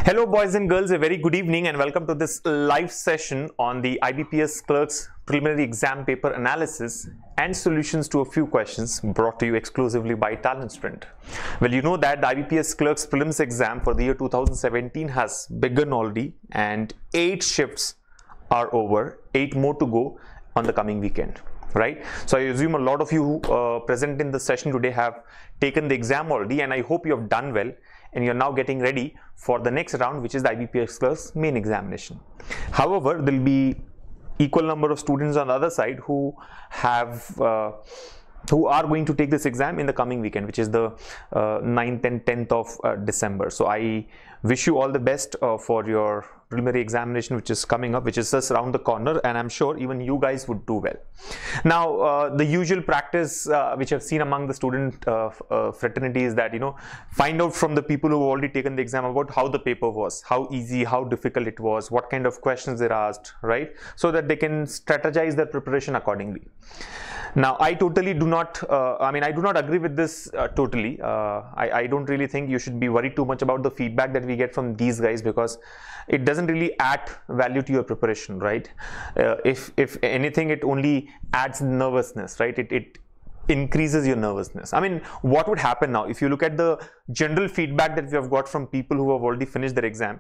Hello boys and girls, a very good evening and welcome to this live session on the IBPS Clerk's preliminary exam paper analysis and solutions to a few questions brought to you exclusively by TalentSprint. Well, you know that the IBPS Clerk's prelims exam for the year 2017 has begun already and 8 shifts are over, 8 more to go on the coming weekend. Right, so I assume a lot of you present in the session today have taken the exam already, and I hope you have done well and you're now getting ready for the next round, which is the IBPS Clerk's main examination. However, there will be equal number of students on the other side who are going to take this exam in the coming weekend, which is the 9th and 10th of December. So I wish you all the best for your preliminary examination, which is coming up, which is just around the corner, and I'm sure even you guys would do well. Now, the usual practice which I've seen among the student fraternity is that, find out from the people who have already taken the exam about how the paper was, how easy, how difficult it was, what kind of questions they're asked, right? So that they can strategize their preparation accordingly. Now, I totally do not, I do not agree with this totally. I don't really think you should be worried too much about the feedback that we get from these guys, because it doesn't really add value to your preparation, right? If anything, it only adds nervousness, right? It increases your nervousness. I mean, what would happen now if you look at the general feedback that we have got from people who have already finished their exam?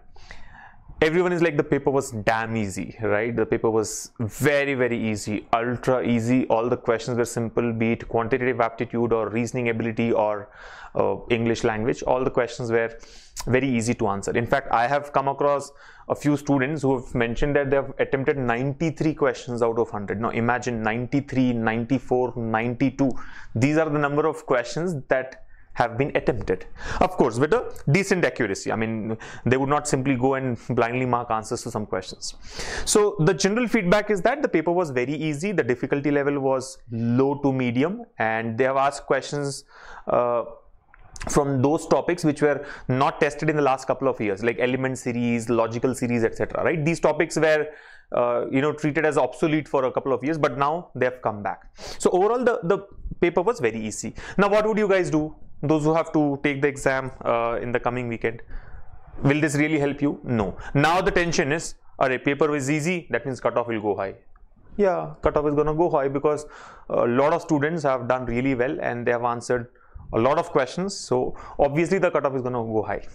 Everyone is like, the paper was damn easy, right? The paper was very, very easy, ultra easy. All the questions were simple, be it quantitative aptitude or reasoning ability or English language. All the questions were very easy to answer. In fact, I have come across a few students who have mentioned that they have attempted 93 questions out of 100. Now imagine 93, 94, 92. These are the number of questions that have been attempted, of course with a decent accuracy. I mean, they would not simply go and blindly mark answers to some questions. So the general feedback is that the paper was very easy, the difficulty level was low to medium, and they have asked questions from those topics which were not tested in the last couple of years, like element series, logical series, etc. Right? These topics were treated as obsolete for a couple of years, but now they have come back. So overall, the paper was very easy. Now, what would you guys do? Those who have to take the exam in the coming weekend, will this really help you? No. Now the tension is, paper is easy, that means cutoff will go high. Yeah, cutoff is going to go high because a lot of students have done really well and they have answered a lot of questions. So obviously the cutoff is going to go high,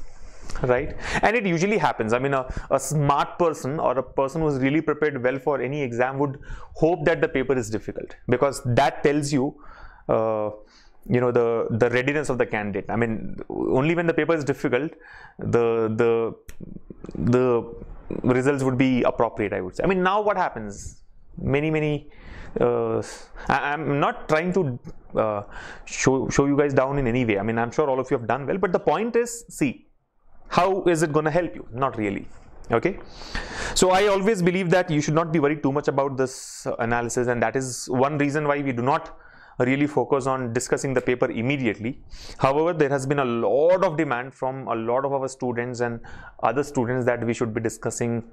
right? And it usually happens. I mean, a smart person or a person who is really prepared well for any exam would hope that the paper is difficult, because that tells you the readiness of the candidate. I mean, only when the paper is difficult, the results would be appropriate, I would say. I mean, now what happens? Many I'm not trying to show you guys down in any way. I mean, I'm sure all of you have done well, but the point is, see, how is it going to help you? Not really. Okay, so I always believe that you should not be worried too much about this analysis, and that is one reason why we do not really focus on discussing the paper immediately. However, there has been a lot of demand from a lot of our students and other students that we should be discussing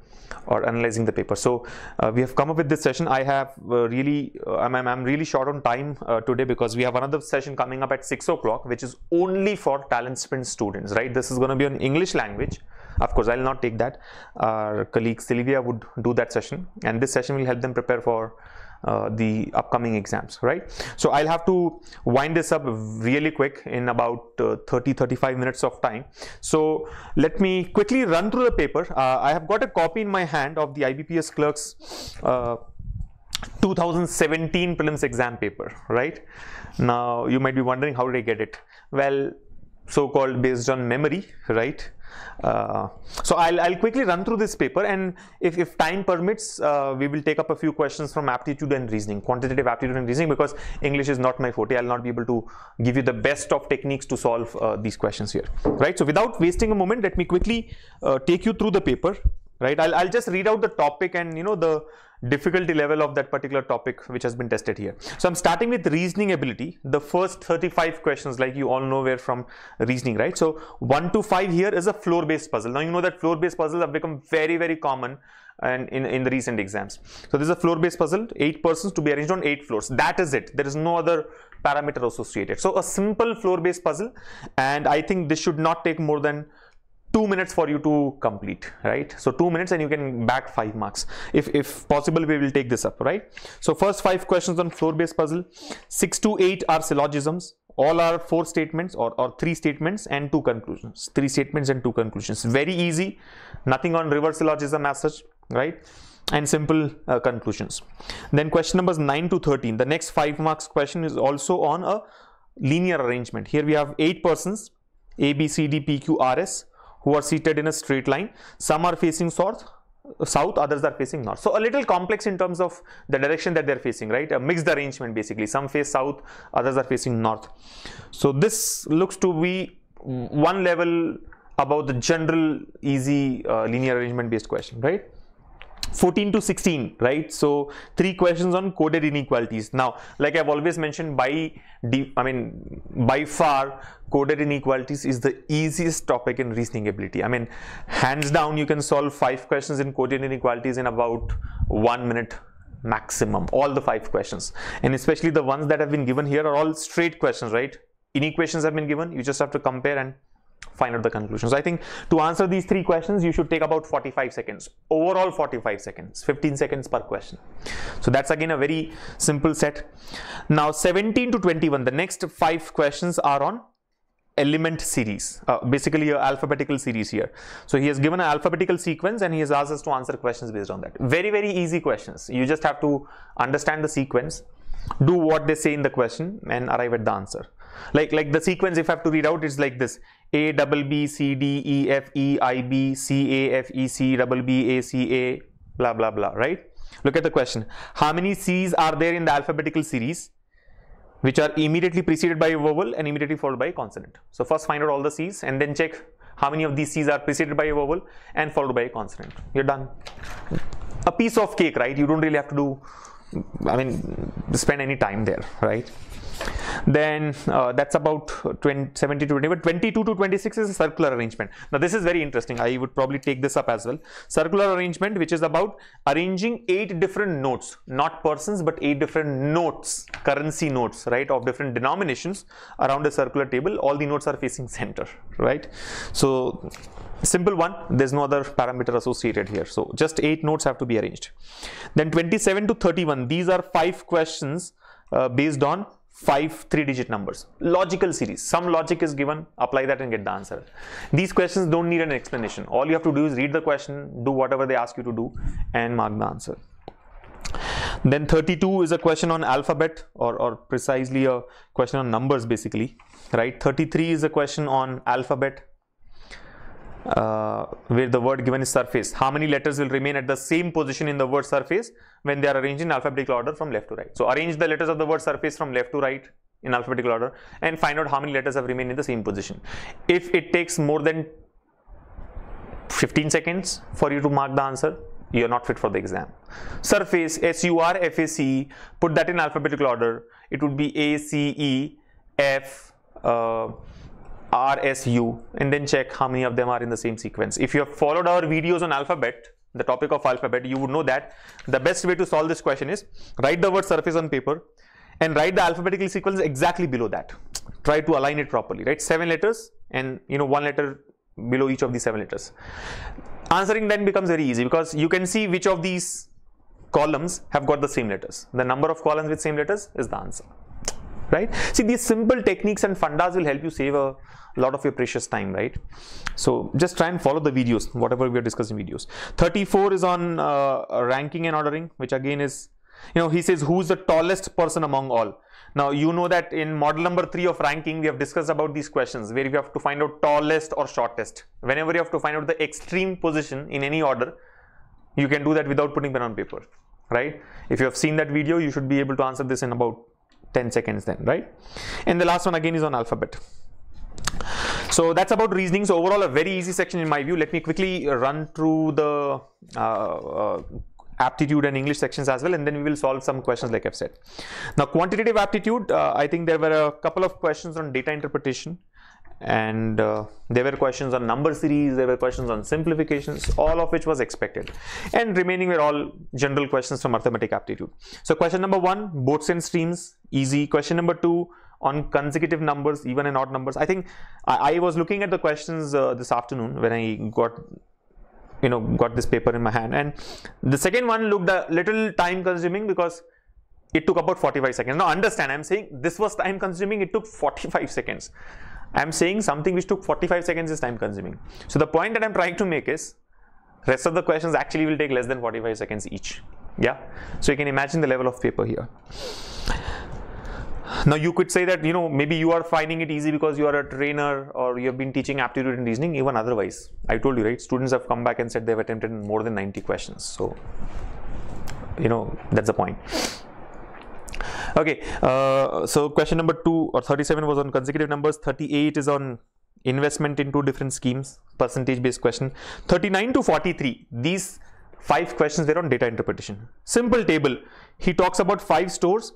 or analyzing the paper. So we have come up with this session. I have I'm really short on time today, because we have another session coming up at 6 o'clock, which is only for TalentSprint students, right? This is going to be on English language. Of course, I will not take that. Our colleague Sylvia would do that session, and this session will help them prepare for the upcoming exams, right? So I'll have to wind this up really quick in about 30-35 minutes of time. So let me quickly run through the paper. I have got a copy in my hand of the IBPS Clerk's 2017 prelims exam paper, right? Now you might be wondering, how did I get it? Well, so-called based on memory, right? So I'll quickly run through this paper, and if time permits, we will take up a few questions from aptitude and reasoning, quantitative aptitude and reasoning, because English is not my forte. I'll not be able to give you the best of techniques to solve these questions here, right? So without wasting a moment, let me quickly take you through the paper, right? I'll just read out the topic and the difficulty level of that particular topic which has been tested here. So I'm starting with reasoning ability. The first 35 questions, like you all know, were from reasoning, right? So 1 to 5 here is a floor based puzzle. Now you know that floor based puzzles have become very, very common and in the recent exams. So this is a floor based puzzle, 8 persons to be arranged on 8 floors. That is it. There is no other parameter associated. So a simple floor based puzzle, and I think this should not take more than 2 minutes for you to complete, right? So 2 minutes and you can back 5 marks. If possible, we will take this up, right? So first 5 questions on floor-based puzzle. 6 to 8 are syllogisms. All are 4 statements or 3 statements and 2 conclusions. 3 statements and 2 conclusions. Very easy. Nothing on reverse syllogism as such, right? And simple conclusions. Then question numbers 9 to 13. The next 5 marks question is also on a linear arrangement. Here we have 8 persons, A, B, C, D, P, Q, R, S, who are seated in a straight line. Some are facing south, others are facing north. So a little complex in terms of the direction that they're facing, right? A mixed arrangement basically. Some face south, others are facing north. So this looks to be one level above the general easy linear arrangement based question, right? 14 to 16, right? So 3 questions on coded inequalities. Now, like I've always mentioned, by far, coded inequalities is the easiest topic in reasoning ability. I mean, hands down, you can solve 5 questions in coded inequalities in about 1 minute maximum, all the 5 questions. And especially the ones that have been given here are all straight questions, right? Inequations have been given, you just have to compare and find out the conclusions. I think to answer these 3 questions, you should take about 45 seconds. Overall 45 seconds, 15 seconds per question. So that's again a very simple set. Now 17 to 21, the next 5 questions are on element series, basically an alphabetical series here. So he has given an alphabetical sequence and he has asked us to answer questions based on that. Very, very easy questions. You just have to understand the sequence, do what they say in the question and arrive at the answer. Like the sequence, if I have to read out, it's like this: A, double B, C, D, E, F, E, I, B, C, A, F, E, C, double B, A, C, A, blah, blah, blah, right? Look at the question. How many C's are there in the alphabetical series which are immediately preceded by a vowel and immediately followed by a consonant? So first find out all the C's and then check how many of these C's are preceded by a vowel and followed by a consonant. You're done. A piece of cake, right? You don't really have to do, spend any time there, right? Then that's about 70 to 20, but 22 to 26 is a circular arrangement. Now this is very interesting. I would probably take this up as well. Circular arrangement, which is about arranging 8 different notes, not persons, but 8 different notes, currency notes, right, of different denominations around a circular table. All the notes are facing center, right? So simple one, there's no other parameter associated here. So just 8 notes have to be arranged. Then 27 to 31, these are 5 questions based on 5 3-digit numbers. Logical series. Some logic is given, apply that and get the answer. These questions don't need an explanation. All you have to do is read the question, do whatever they ask you to do and mark the answer. Then 32 is a question on alphabet or precisely a question on numbers basically, right? 33 is a question on alphabet where the word given is surface. How many letters will remain at the same position in the word surface when they are arranged in alphabetical order from left to right? So arrange the letters of the word surface from left to right in alphabetical order and find out how many letters have remained in the same position. If it takes more than 15 seconds for you to mark the answer, you are not fit for the exam. Surface, S-U-R-F-A-C-E, put that in alphabetical order. It would be A, C, E, F, R, S, U, and then check how many of them are in the same sequence. If you have followed our videos on alphabet, the topic of alphabet, you would know that the best way to solve this question is write the word surface on paper and write the alphabetical sequence exactly below that. Try to align it properly, right? 7 letters and 1 letter below each of these 7 letters. Answering then becomes very easy because you can see which of these columns have got the same letters. The number of columns with same letters is the answer, right? See, these simple techniques and fundas will help you save a lot of your precious time, right? So just try and follow the videos, whatever we are discussing videos. 34 is on ranking and ordering, which again is, he says who's the tallest person among all. Now you know that in model number 3 of ranking we have discussed about these questions where we have to find out tallest or shortest. Whenever you have to find out the extreme position in any order, you can do that without putting pen on paper, right? If you have seen that video, you should be able to answer this in about 10 seconds then, right? And the last one again is on alphabet. So that's about reasoning. So overall a very easy section in my view. Let me quickly run through the aptitude and English sections as well, and then we will solve some questions like I've said. Now quantitative aptitude, I think there were a couple of questions on data interpretation, and there were questions on number series, there were questions on simplifications, all of which was expected, and remaining were all general questions from arithmetic aptitude. So question number 1, boats and streams, easy. Question number 2, on consecutive numbers, even and odd numbers. I think I was looking at the questions this afternoon when I got this paper in my hand, and the second one looked a little time consuming because it took about 45 seconds. Now understand, I'm saying this was time consuming, it took 45 seconds. I'm saying something which took 45 seconds is time consuming. So the point that I'm trying to make is, rest of the questions actually will take less than 45 seconds each. Yeah. So you can imagine the level of paper here. Now you could say that, maybe you are finding it easy because you are a trainer or you have been teaching aptitude and reasoning. Even otherwise, I told you, right? Students have come back and said they've attempted more than 90 questions. So, that's the point. Okay, so question number 2 or 37 was on consecutive numbers. 38 is on investment into different schemes, percentage based question. 39 to 43, these 5 questions were on data interpretation. Simple table. He talks about 5 stores,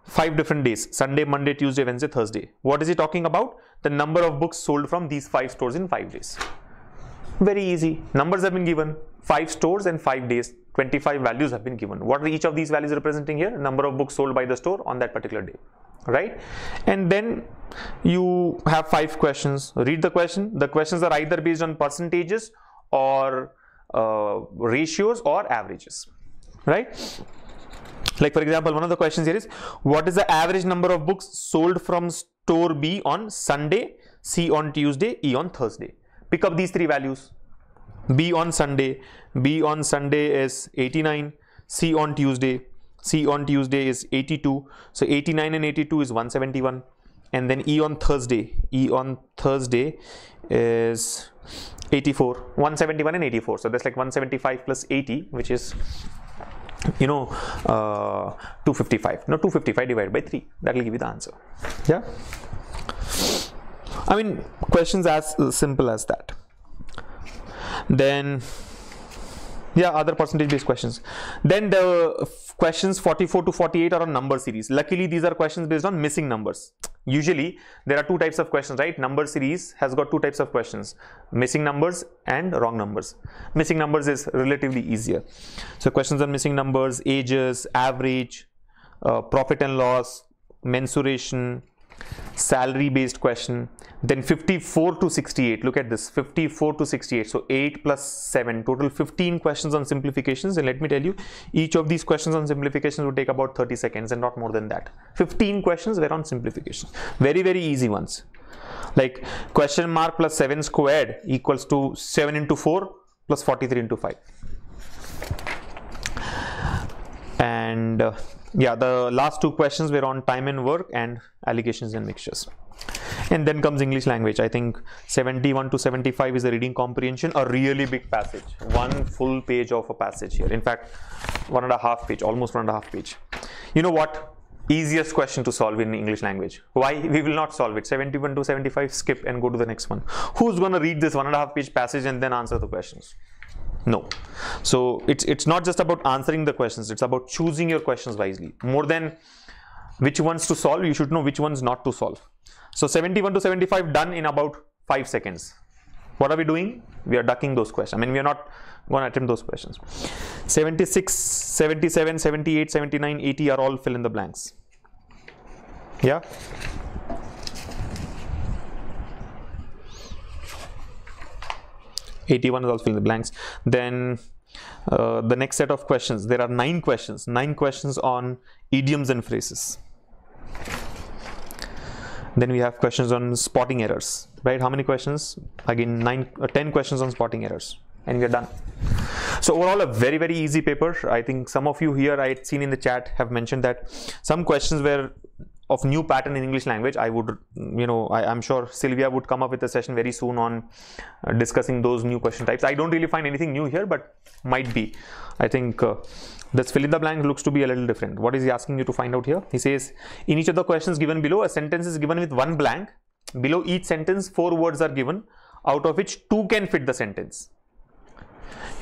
5 different days: Sunday, Monday, Tuesday, Wednesday, Thursday. What is he talking about? The number of books sold from these 5 stores in 5 days. Very easy. Numbers have been given, 5 stores and 5 days. 25 values have been given. What are each of these values representing here? Number of books sold by the store on that particular day, right? And then you have 5 questions. Read the question. The questions are either based on percentages or ratios or averages, right? Like for example, one of the questions here is, what is the average number of books sold from store B on Sunday, C on Tuesday, E on Thursday? Pick up these 3 values. B on Sunday is 89, C on Tuesday is 82, so 89 and 82 is 171, and then E on Thursday is 84, 171 and 84, so that's like 175 plus 80, which is 255. No, 255 divided by 3, that will give you the answer. Yeah, I mean, questions as simple as that. Then other percentage based questions. Then the questions 44 to 48 are on number series. Luckily, these are questions based on missing numbers. Usually there are 2 types of questions, right? Number series has got 2 types of questions: missing numbers and wrong numbers. Missing numbers is relatively easier. So questions on missing numbers, ages, average, profit and loss, mensuration, salary based question. Then 54 to 68, look at this, 54 to 68, so 8 plus 7, total 15 questions on simplifications. And let me tell you, each of these questions on simplifications would take about 30 seconds and not more than that. 15 questions were on simplifications, very easy ones, like question mark plus 7 squared equals to 7 into 4 plus 43 into 5. And the last 2 questions were on time and work and allegations and mixtures. And then comes English language. I think 71 to 75 is a reading comprehension, a really big passage, 1 full page of a passage here. In fact, 1.5 page, almost 1.5 page. You know what? Easiest question to solve in English language. Why? We will not solve it. 71 to 75, skip and go to the next one. Who's going to read this 1.5 page passage and then answer the questions? No. So it's not just about answering the questions, it's about choosing your questions wisely. More than which ones to solve, you should know which ones not to solve. So 71 to 75 done in about 5 seconds. What are we doing? We are ducking those questions. I mean, we are not going to attempt those questions. 76, 77, 78, 79, 80 are all fill in the blanks. Yeah. '81 is all fill in the blanks. Then the next set of questions, there are 9 questions on idioms and phrases. Then we have questions on spotting errors, right? How many questions? Again, 10 questions on spotting errors, and we are done. So overall, a very easy paper. I think some of you here I had seen in the chat have mentioned that some questions were of new pattern in English language. I would, I'm sure Sylvia would come up with a session very soon on discussing those new question types. I don't really find anything new here, but might be. I think this fill in the blank looks to be a little different. What is he asking you to find out here? He says, in each of the questions given below, a sentence is given with 1 blank. Below each sentence, 4 words are given, out of which 2 can fit the sentence.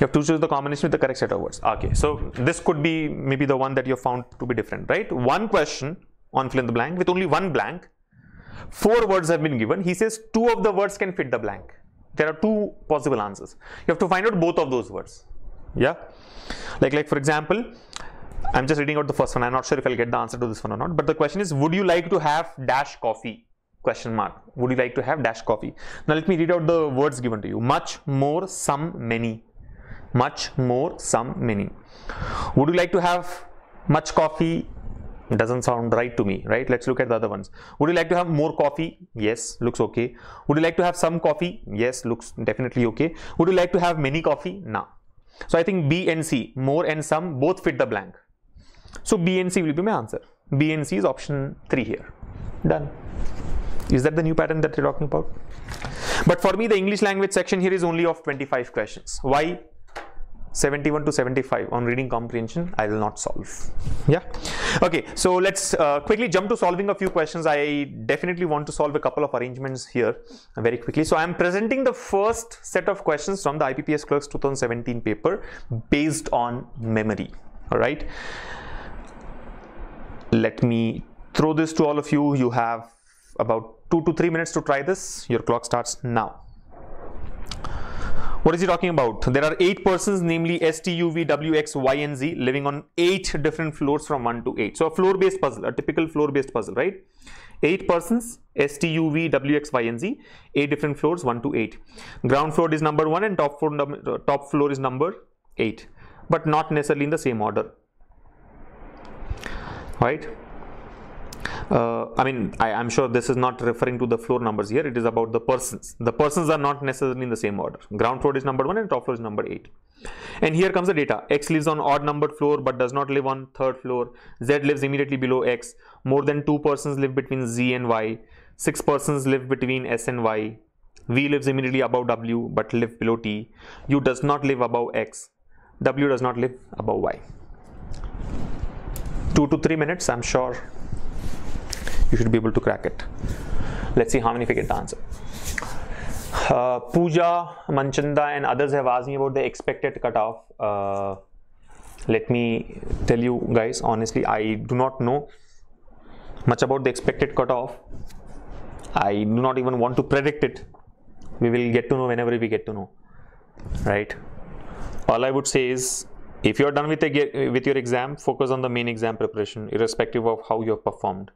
You have to choose the combination with the correct set of words. Okay, so this could be maybe the one that you have found to be different, right? 1 question on fill in the blank with only 1 blank. 4 words have been given. He says 2 of the words can fit the blank. There are 2 possible answers. You have to find out both of those words. Yeah. Like for example, I'm just reading out the first one. I'm not sure if I'll get the answer to this one or not. But the question is, would you like to have dash coffee? Question mark. Would you like to have dash coffee? Now let me read out the words given to you. Much, more, some, many. Much, more, some, many. Would you like to have much coffee? It doesn't sound right to me, right? Let's look at the other ones. Would you like to have more coffee? Yes, looks okay. Would you like to have some coffee? Yes, looks definitely okay. Would you like to have many coffee? No. So I think B and C, more and some, both fit the blank. So B and C will be my answer. B and C is option 3 here. Done. Is that the new pattern that you're talking about? But for me, the English language section here is only of 25 questions. Why? 71 to 75 on reading comprehension, I will not solve. Yeah. Okay, so let's quickly jump to solving a few questions. I definitely want to solve a couple of arrangements here very quickly. So I'm presenting the first set of questions from the IBPS Clerks 2017 paper based on memory. All right. Let me throw this to all of you. You have about 2 to 3 minutes to try this. Your clock starts now. What is he talking about? There are 8 persons, namely S, T, U, V, W, X, Y, and Z, living on 8 different floors from 1 to 8. So a floor-based puzzle, a typical floor-based puzzle, right? 8 persons, S, T, U, V, W, X, Y, and Z, 8 different floors, 1 to 8. Ground floor is number 1 and top floor is number 8, but not necessarily in the same order, right? I'm sure this is not referring to the floor numbers here. It is about the persons. The persons are not necessarily in the same order. Ground floor is number 1 and top floor is number 8. And here comes the data. X lives on odd numbered floor but does not live on 3rd floor. Z lives immediately below X. More than 2 persons live between Z and Y. 6 persons live between S and Y. V lives immediately above W but live below T. U does not live above X. W does not live above Y. 2 to 3 minutes, I'm sure you should be able to crack it. Let's see how many of you get the answer. Pooja, Manchanda and others have asked me about the expected cutoff. Let me tell you guys, honestly, I do not know much about the expected cutoff. I do not even want to predict it. We will get to know whenever we get to know, right? All I would say is, if you're done with your exam, focus on the main exam preparation, irrespective of how you have performed.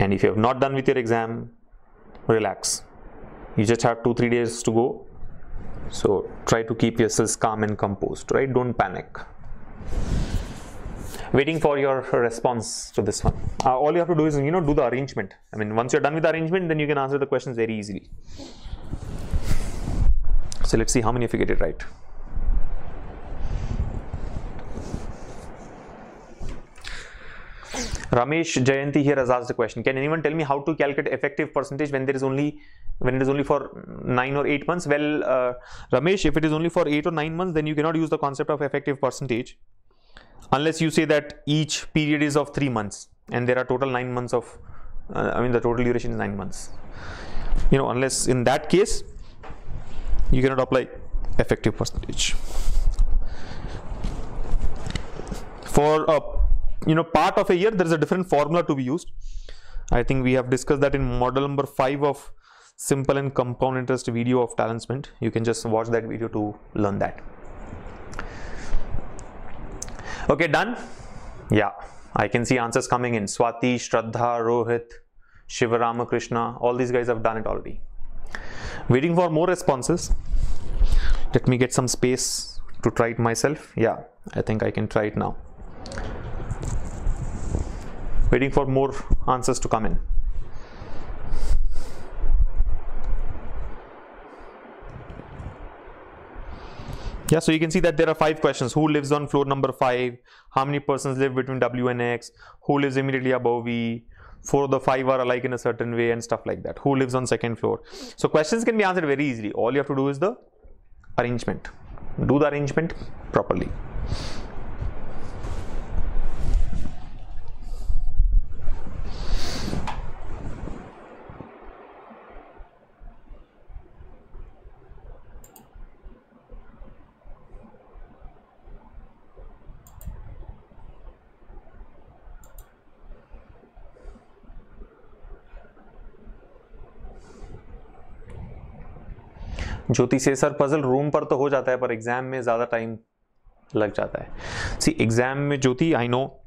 And if you have not done with your exam, relax. You just have 2-3 days to go. So try to keep yourselves calm and composed, right? Don't panic. Waiting for your response to this one. All you have to do is, do the arrangement. Once you're done with the arrangement, then you can answer the questions very easily. So let's see how many of you get it right. Ramesh Jayanti here has asked a question. Can anyone tell me how to calculate effective percentage when it is only for 9 or 8 months? Well, Ramesh, if it is only for 8 or 9 months, then you cannot use the concept of effective percentage unless you say that each period is of 3 months and there are total 9 months of, the total duration is 9 months. Unless in that case, you cannot apply effective percentage. For part of a year, there is a different formula to be used. I think we have discussed that in model number 5 of simple and compound interest video of TalentSprint. You can just watch that video to learn that. Okay, done? Yeah, I can see answers coming in. Swati, Shraddha, Rohit, Shivaramakrishna, all these guys have done it already. Waiting for more responses. Let me get some space to try it myself. Yeah, I think I can try it now. Waiting for more answers to come in. Yeah, so you can see that there are 5 questions. Who lives on floor number 5? How many persons live between W and X? Who lives immediately above V? 4 of the 5 are alike in a certain way and stuff like that. Who lives on 2nd floor? So questions can be answered very easily. All you have to do is the arrangement. Do the arrangement properly. ज्योति से sir puzzle room पर तो हो जाता है पर exam में ज़्यादा time लग जाता है। सी एग्जाम में Jyoti, I know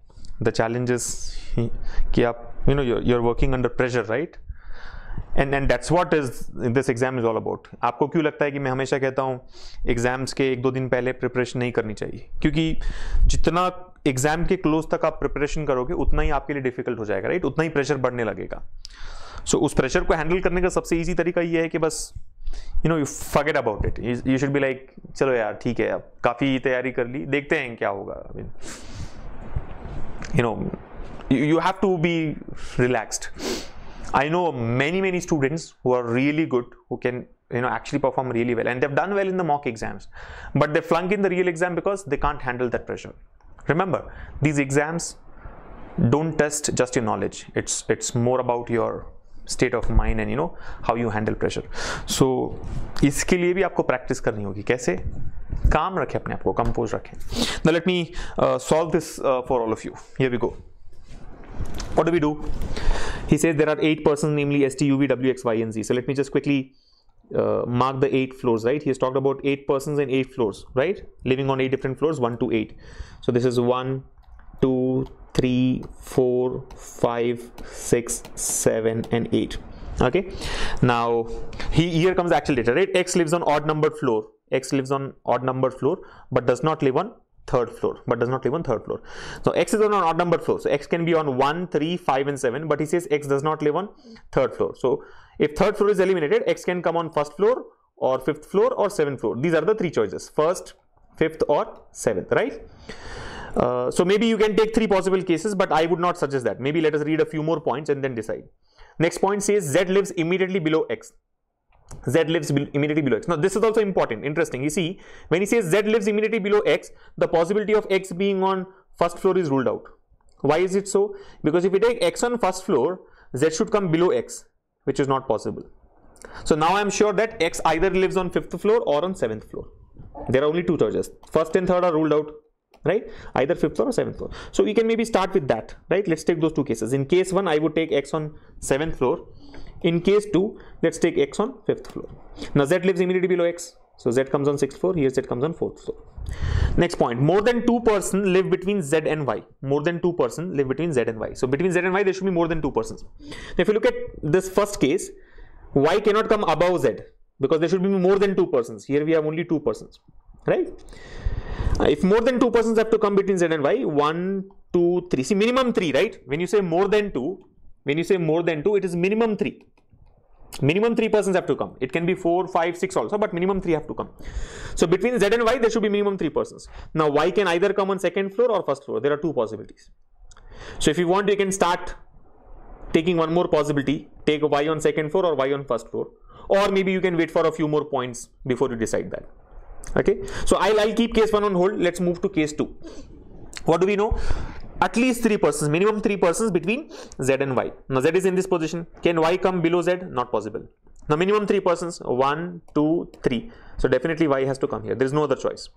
the challenges कि आप you are working under pressure, right, and that's what is this exam is all about. आपको क्यों लगता है कि मैं हमेशा कहता हूँ एग्जाम्स के 1-2 दिन पहले प्रिपरेशन नहीं करनी चाहिए? क्योंकि जितना एग्जाम के क्लोज तक आप प्रिपरेशन करोगे उतना ही आपके लिए डिफिकल्ट हो जाएगा, राइट, उतना ही प्रेशर बढ़ने लगेगा। सो उस प्रेशर को हैंडल करने का सबसे ईजी तरीका ये है कि बस you forget about it. You should be like चलो यार ठीक है, अब काफ़ी तैयारी कर ली, देखते हैं क्या होगा। You have to be relaxed. I know many students who are really good, who can actually perform really well, and they've done well in the mock exams, but they flunk in the real exam because they can't handle that pressure. Remember, these exams don't test just your knowledge. It's more about your state of mind and how you handle pressure. So इसके लिए भी आपको practice करनी होगी। कैसे? काम रखें अपने आप को, कंपोज रखें। Now let me solve this for all of you. Here we go. What do we do? He says there are 8 persons, namely S, T, U, V, W, X, Y, and Z. So let me just quickly mark the 8 floors, right? He has talked about 8 persons and 8 floors, right? Living on 8 different floors, 1 to 8. So this is 1, 2, 3, 4, 5, 6, 7, and 8. Okay. Now here comes the actual data, right? X lives on odd numbered floor. X lives on odd numbered floor, but does not live on third floor. So X is on an odd numbered floor. So X can be on 1, 3, 5, and 7. But he says X does not live on third floor. So if third floor is eliminated, X can come on first floor or 5th floor or 7th floor. These are the 3 choices: 1st, 5th, or 7th, right? So maybe you can take 3 possible cases, but I would not suggest that. Maybe let us read a few more points and then decide. Next point says Z lives immediately below X. Z lives immediately below X. Now this is also important, interesting. You see, when he says Z lives immediately below X, the possibility of X being on first floor is ruled out. Why is it so? Because if we take X on first floor, Z should come below X, which is not possible. So now I am sure that X either lives on 5th floor or on 7th floor. There are only 2 choices. First and third are ruled out, right? Either 5th floor or 7th floor. So we can maybe start with that, right? Let's take those 2 cases. In case 1, I would take X on 7th floor. In case 2, let's take X on 5th floor. Now Z lives immediately below X. So Z comes on 6th floor. Here Z comes on 4th floor. Next point, more than 2 persons live between Z and Y. More than 2 persons live between Z and Y. So between Z and Y, there should be more than 2 persons. Now if you look at this first case, Y cannot come above Z because there should be more than 2 persons. Here we have only 2 persons, right? If more than 2 persons have to come between Z and Y, 1, 2, 3. See, minimum 3, right? When you say more than 2, it is minimum 3. Minimum 3 persons have to come. It can be 4, 5, 6 also, but minimum 3 have to come. So between Z and Y, there should be minimum 3 persons. Now Y can either come on 2nd floor or 1st floor. There are 2 possibilities. So if you want, you can start taking one more possibility. Take Y on 2nd floor or Y on 1st floor. Or maybe you can wait for a few more points before you decide that. Okay. So I'll keep case 1 on hold. Let's move to case 2. What do we know? At least 3 persons, minimum 3 persons between Z and Y. Now Z is in this position. Can Y come below Z? Not possible. Now minimum 3 persons, 1, 2, 3. So definitely Y has to come here. There is no other choice.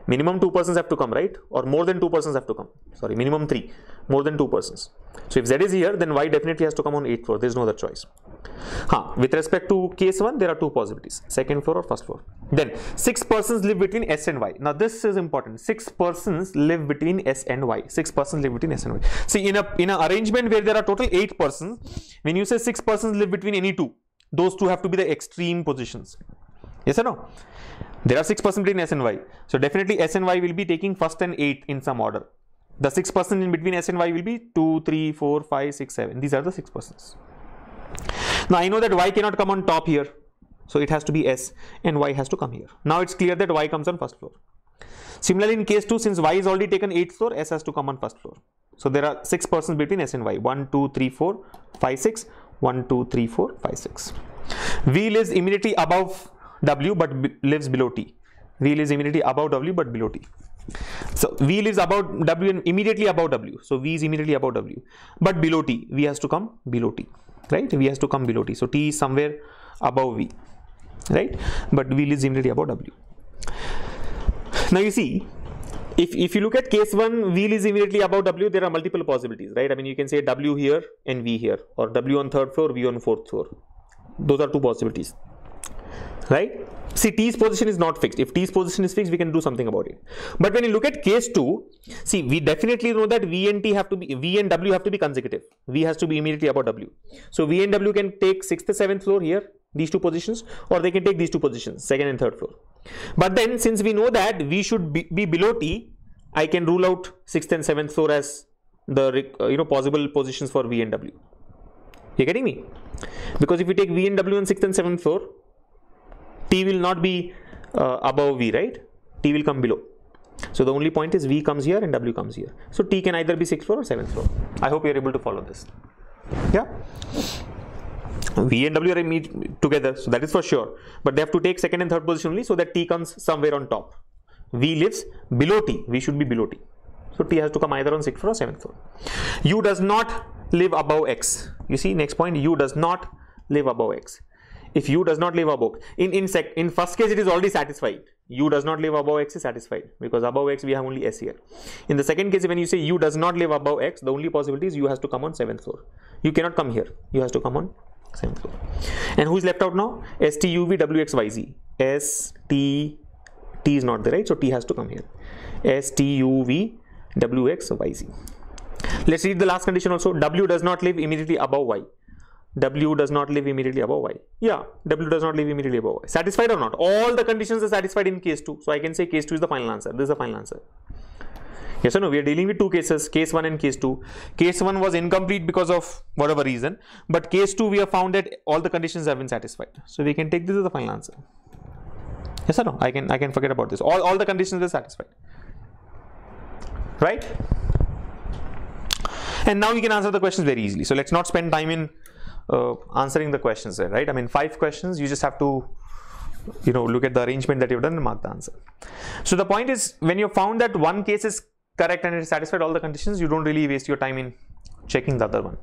Minimum 2 persons have to come, right? Or more than 2 persons have to come. Sorry, minimum 3. More than 2 persons. So if Z is here, then Y definitely has to come on 8th floor. There is no other choice. With respect to case 1, there are 2 possibilities. 2nd floor or 1st floor. Then 6 persons live between S and Y. Now this is important. 6 persons live between S and Y. 6 persons live between S and Y. See, in an arrangement where there are total 8 persons, when you say 6 persons live between any 2, those 2 have to be the extreme positions. Yes or no? There are 6 persons between S and Y. So definitely S and Y will be taking 1st and 8th in some order. The 6 persons in between S and Y will be 2, 3, 4, 5, 6, 7. These are the 6 persons. Now I know that Y cannot come on top here. So it has to be S and Y has to come here. Now it's clear that Y comes on 1st floor. Similarly in case 2, since Y is already taken 8th floor, S has to come on 1st floor. So there are 6 persons between S and Y. 1, 2, 3, 4, 5, 6. 1, 2, 3, 4, 5, 6. V lives immediately above W but lives below T. V lives immediately above W but below T. So V lives above W and immediately above W. So V is immediately above W. But below T, V has to come below T. Right? V has to come below T. So T is somewhere above V. Right? But V lives immediately above W. Now you see, if you look at case 1, V lives immediately above W, there are multiple possibilities, right? I mean, you can say W here and V here, or W on 3rd floor, V on 4th floor. Those are 2 possibilities. right? See, T's position is not fixed. If T's position is fixed, we can do something about it. But when you look at case 2, see, we definitely know that V and W have to be consecutive. V has to be immediately above W. So V and W can take 6th and 7th floor here, these two positions, or they can take these two positions, 2nd and 3rd floor. But then since we know that V should be below T, I can rule out 6th and 7th floor as the possible positions for V and W. You getting me? Because if you take V and W on 6th and 7th floor, T will not be above V, right? T will come below. So the only point is V comes here and W comes here. So T can either be 6th floor or 7th floor. I hope you're able to follow this. Yeah. V and W are together, so that is for sure. But they have to take 2nd and 3rd position only so that T comes somewhere on top. V lives below T. V should be below T. So T has to come either on 6th floor or 7th floor. U does not live above X. You see, next point, U does not live above X. If U does not live above, in first case it is already satisfied. U does not live above X is satisfied because above X we have only S here. In the second case, when you say U does not live above X, the only possibility is U has to come on 7th floor. You cannot come here. U has to come on 7th floor. And who is left out now? S, T, U, V, W, X, Y, Z. S, T is not there, right? So T has to come here. S, T, U, V, W, X, Y, Z. Let's read the last condition also. W does not live immediately above Y. W does not live immediately above Y. Yeah, W does not live immediately above Y. Satisfied or not? All the conditions are satisfied in case 2. So I can say case 2 is the final answer. This is the final answer. Yes or no? We are dealing with two cases, case 1 and case 2. Case 1 was incomplete because of whatever reason. But case 2, we have found that all the conditions have been satisfied. So we can take this as the final answer. Yes or no? I can forget about this. All the conditions are satisfied. Right? And now we can answer the questions very easily. So let's not spend time in answering the questions there, right? I mean, 5 questions, you just have to, look at the arrangement that you've done and mark the answer. So the point is, when you found that one case is correct and it satisfied all the conditions, you don't really waste your time in checking the other one.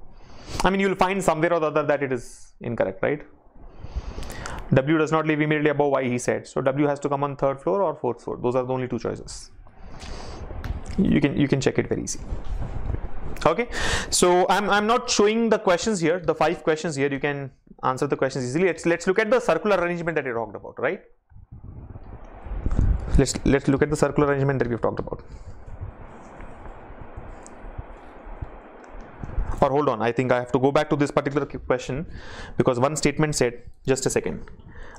I mean, you'll find somewhere or the other that it is incorrect, right? W does not live immediately above Y, he said. So W has to come on 3rd floor or 4th floor. Those are the only 2 choices. You can check it very easy. Okay, so I'm not showing the questions here, the 5 questions here. You can answer the questions easily. Let's look at the circular arrangement that we talked about, right? Let's look at the circular arrangement that we've talked about. Or hold on, I think I have to go back to this particular question because one statement said, just a second.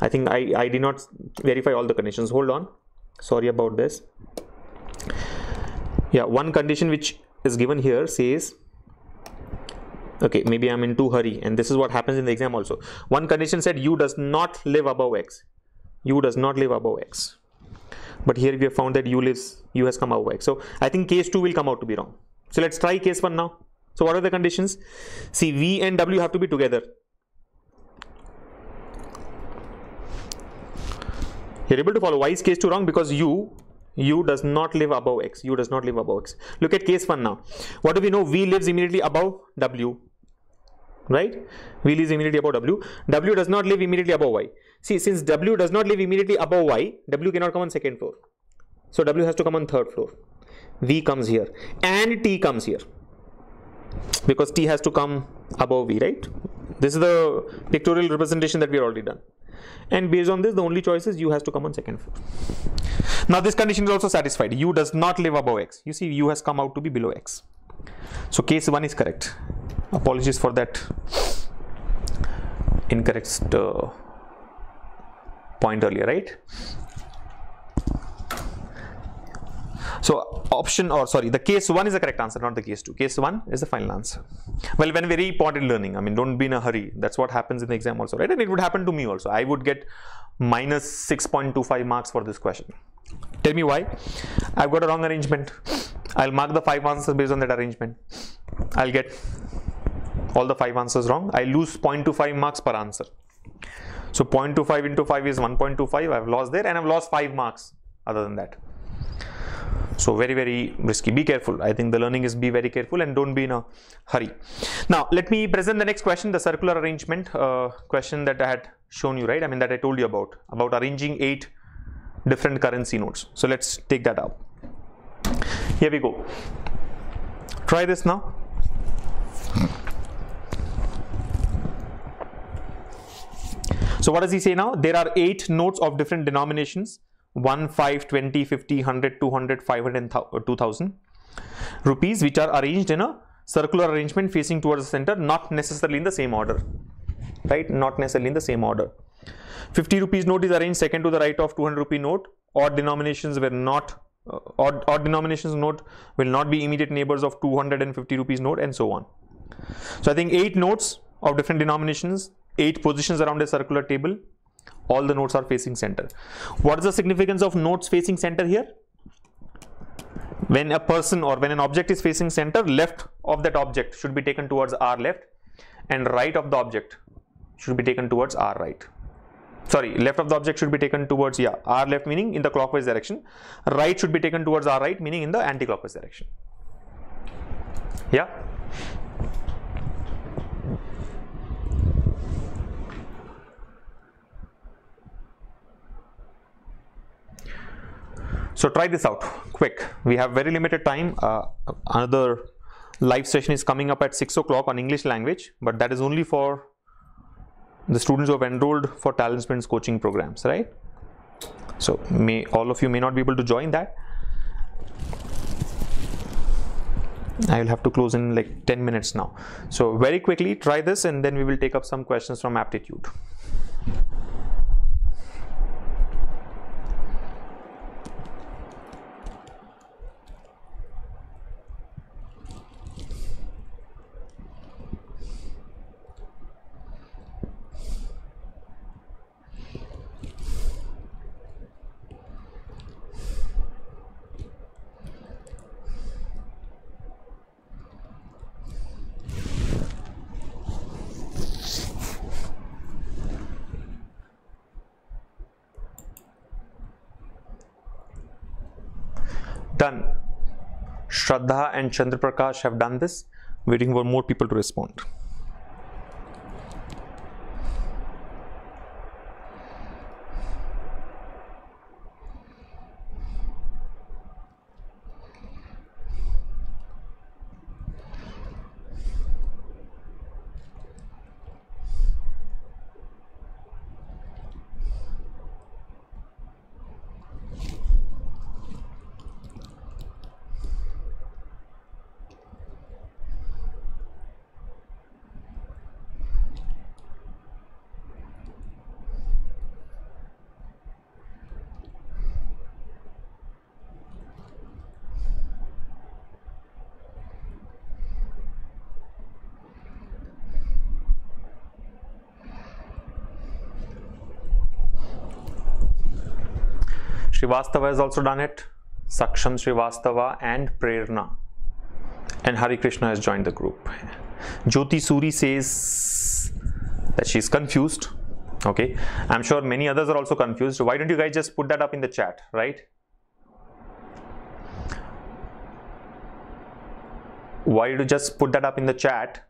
I think I did not verify all the conditions. Hold on, sorry about this. Yeah, one condition which is given here says, okay, maybe I'm in too hurry, and this is what happens in the exam also. One condition said U does not live above X. U does not live above X. But here we have found that U has come above X. So I think case 2 will come out to be wrong. So let's try case 1 now. So what are the conditions? See, V and W have to be together. You're able to follow. Why is case 2 wrong? Because U does not live above X. U does not live above X. Look at case 1 now. What do we know? V lives immediately above W. Right? V lives immediately above W. W does not live immediately above Y. See, since W does not live immediately above Y, W cannot come on 2nd floor. So W has to come on 3rd floor. V comes here. And T comes here. Because T has to come above V, right? This is the pictorial representation that we have already done. And based on this, the only choice is U has to come on 2nd floor. Now this condition is also satisfied. U does not live above X. You see, U has come out to be below X. So case 1 is correct. Apologies for that incorrect point earlier, right? So the case 1 is the correct answer, not the case 2. Case 1 is the final answer. Well, when very important learning, I mean, don't be in a hurry. That's what happens in the exam also, right? And it would happen to me also. I would get minus 6.25 marks for this question. Tell me why? I've got a wrong arrangement. I'll mark the 5 answers based on that arrangement. I'll get all the 5 answers wrong. I lose 0.25 marks per answer. So 0.25 into 5 is 1.25. I've lost there and I've lost 5 marks other than that. So very, very risky. Be careful. I think the learning is be very careful and don't be in a hurry. Now, let me present the next question, the circular arrangement question that I had shown you, right? I mean, that I told you about arranging 8 different currency notes. So let's take that up. Here we go. Try this now. So what does he say now? There are 8 notes of different denominations: 1, 5, 20, 50, 100, 200, 500 and 2000 rupees, which are arranged in a circular arrangement facing towards the center, not necessarily in the same order, right? Not necessarily in the same order. 50 rupees note is arranged second to the right of 200 rupee note. Odd denominations were not odd denominations note will not be immediate neighbors of 250 rupees note, and so on. So I think 8 notes of different denominations, 8 positions around a circular table. All the notes are facing center. What is the significance of notes facing center here? When a person or when an object is facing center, left of that object should be taken towards R left, and right of the object should be taken towards R right. Sorry, left of the object should be taken towards R left, meaning in the clockwise direction. Right should be taken towards R right, meaning in the anti-clockwise direction. Yeah. So try this out quick. We have very limited time. Another live session is coming up at 6 o'clock on English language, but that is only for the students who have enrolled for TalentSprint's coaching programs, right? So all of you may not be able to join that. I will have to close in like 10 minutes now. So very quickly try this, and then we will take up some questions from aptitude. Done. Shraddha and Chandra Prakash have done this. Waiting for more people to respond. Srivastava has also done it. Saksham Srivastava and Prerna. And Hari Krishna has joined the group. Jyoti Suri says that she's confused. Okay. I'm sure many others are also confused. Why don't you guys just put that up in the chat, right? Why don't you just put that up in the chat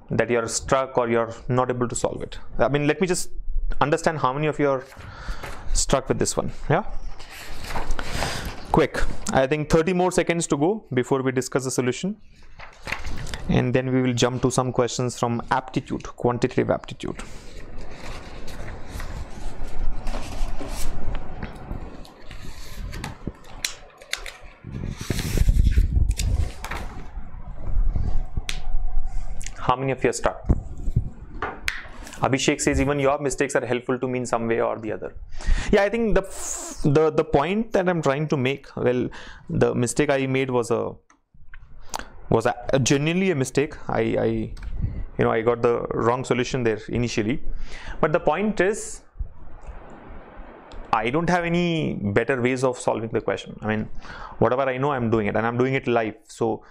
that you're stuck or you're not able to solve it? I mean, let me just understand how many of you are stuck with this one. Yeah. Quick, I think 30 more seconds to go before we discuss the solution, and then we will jump to some questions from aptitude, quantitative aptitude. How many of you are stuck? Abhishek says even your mistakes are helpful to me in some way or the other. Yeah, I think the point that I'm trying to make, well, the mistake I made was genuinely a mistake. I got the wrong solution there initially, but the point is I don't have any better ways of solving the question. I mean, whatever I know, I'm doing it, and I'm doing it live. So